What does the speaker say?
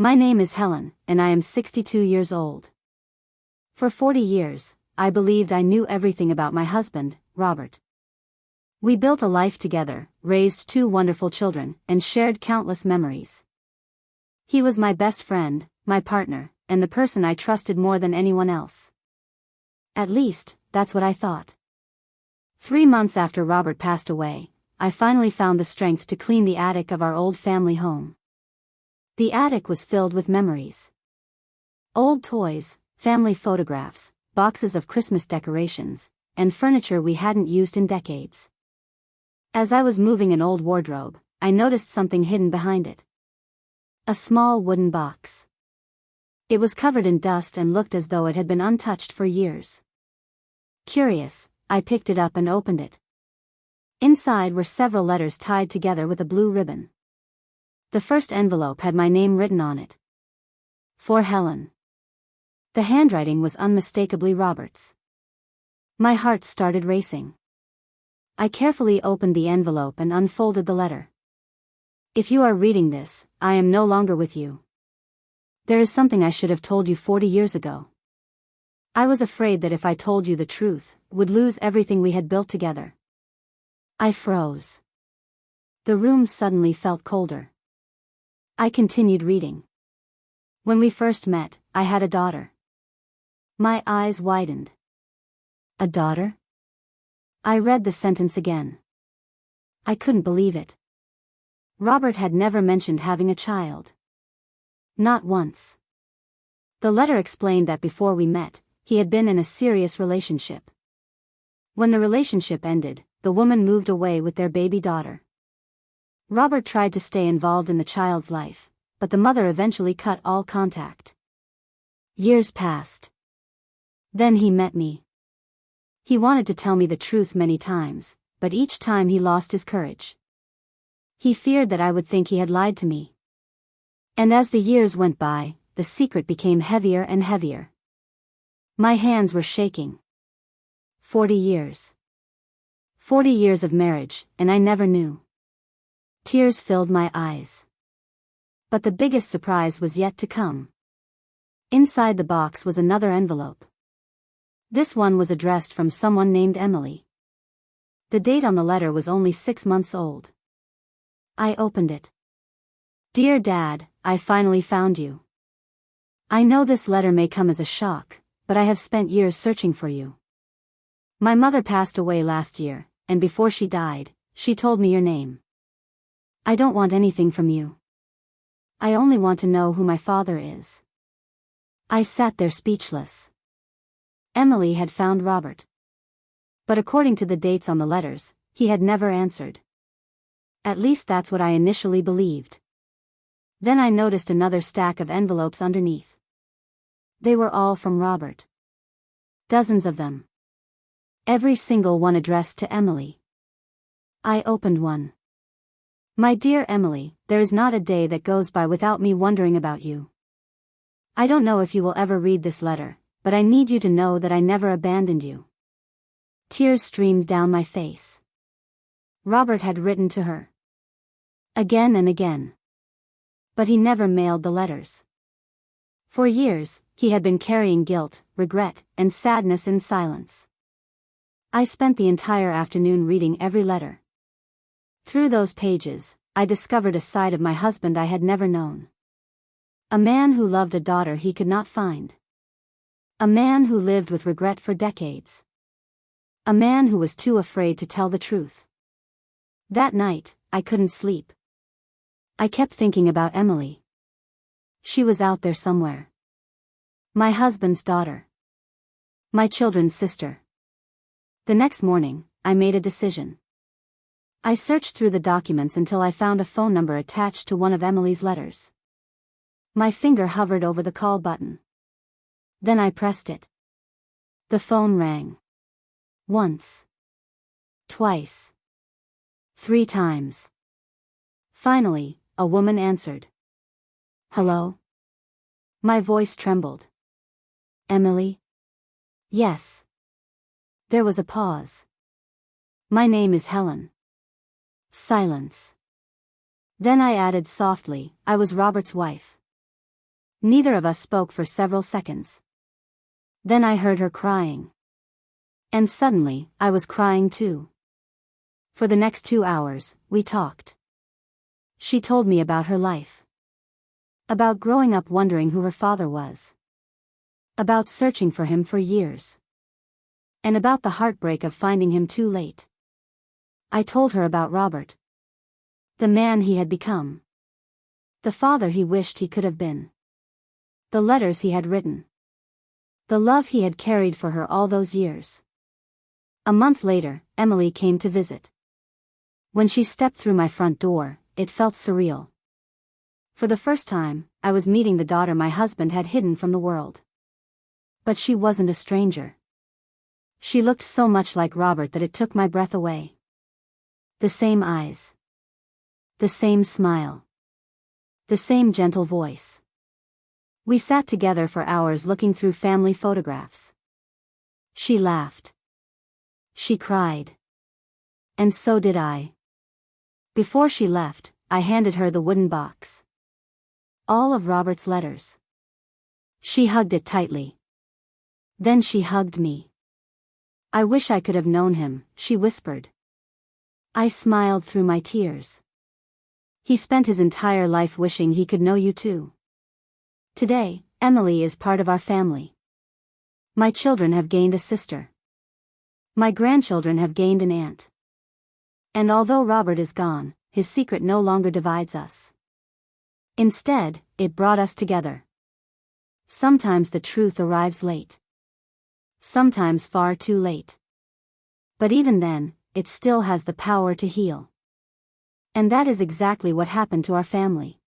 My name is Helen, and I am 62 years old. For 40 years, I believed I knew everything about my husband, Robert. We built a life together, raised two wonderful children, and shared countless memories. He was my best friend, my partner, and the person I trusted more than anyone else. At least, that's what I thought. 3 months after Robert passed away, I finally found the strength to clean the attic of our old family home. The attic was filled with memories. Old toys, family photographs, boxes of Christmas decorations, and furniture we hadn't used in decades. As I was moving an old wardrobe, I noticed something hidden behind it. A small wooden box. It was covered in dust and looked as though it had been untouched for years. Curious, I picked it up and opened it. Inside were several letters tied together with a blue ribbon. The first envelope had my name written on it. For Helen. The handwriting was unmistakably Robert's. My heart started racing. I carefully opened the envelope and unfolded the letter. If you are reading this, I am no longer with you. There is something I should have told you 40 years ago. I was afraid that if I told you the truth, would lose everything we had built together. I froze. The room suddenly felt colder. I continued reading. When we first met, I had a daughter. My eyes widened. A daughter? I read the sentence again. I couldn't believe it. Robert had never mentioned having a child. Not once. The letter explained that before we met, he had been in a serious relationship. When the relationship ended, the woman moved away with their baby daughter. Robert tried to stay involved in the child's life, but the mother eventually cut all contact. Years passed. Then he met me. He wanted to tell me the truth many times, but each time he lost his courage. He feared that I would think he had lied to me. And as the years went by, the secret became heavier and heavier. My hands were shaking. 40 years. 40 years of marriage, and I never knew. Tears filled my eyes. But the biggest surprise was yet to come. Inside the box was another envelope. This one was addressed from someone named Emily. The date on the letter was only 6 months old. I opened it. Dear Dad, I finally found you. I know this letter may come as a shock, but I have spent years searching for you. My mother passed away last year, and before she died, she told me your name. I don't want anything from you. I only want to know who my father is. I sat there speechless. Emily had found Robert. But according to the dates on the letters, he had never answered. At least that's what I initially believed. Then I noticed another stack of envelopes underneath. They were all from Robert. Dozens of them. Every single one addressed to Emily. I opened one. My dear Emily, there is not a day that goes by without me wondering about you. I don't know if you will ever read this letter, but I need you to know that I never abandoned you. Tears streamed down my face. Robert had written to her. Again and again. But he never mailed the letters. For years, he had been carrying guilt, regret, and sadness in silence. I spent the entire afternoon reading every letter. Through those pages, I discovered a side of my husband I had never known. A man who loved a daughter he could not find. A man who lived with regret for decades. A man who was too afraid to tell the truth. That night, I couldn't sleep. I kept thinking about Emily. She was out there somewhere. My husband's daughter. My children's sister. The next morning, I made a decision. I searched through the documents until I found a phone number attached to one of Emily's letters. My finger hovered over the call button. Then I pressed it. The phone rang. Once. Twice. 3 times. Finally, a woman answered. Hello? My voice trembled. Emily? Yes. There was a pause. My name is Helen. Silence. Then I added softly, I was Robert's wife. Neither of us spoke for several seconds. Then I heard her crying. And suddenly, I was crying too. For the next 2 hours, we talked. She told me about her life. About growing up wondering who her father was. About searching for him for years. And about the heartbreak of finding him too late. I told her about Robert. The man he had become. The father he wished he could have been. The letters he had written. The love he had carried for her all those years. A month later, Emily came to visit. When she stepped through my front door, it felt surreal. For the first time, I was meeting the daughter my husband had hidden from the world. But she wasn't a stranger. She looked so much like Robert that it took my breath away. The same eyes. The same smile. The same gentle voice. We sat together for hours looking through family photographs. She laughed. She cried. And so did I. Before she left, I handed her the wooden box. All of Robert's letters. She hugged it tightly. Then she hugged me. I wish I could have known him, she whispered. I smiled through my tears. He spent his entire life wishing he could know you too. Today, Emily is part of our family. My children have gained a sister. My grandchildren have gained an aunt. And although Robert is gone, his secret no longer divides us. Instead, it brought us together. Sometimes the truth arrives late. Sometimes far too late. But even then, it still has the power to heal. And that is exactly what happened to our family.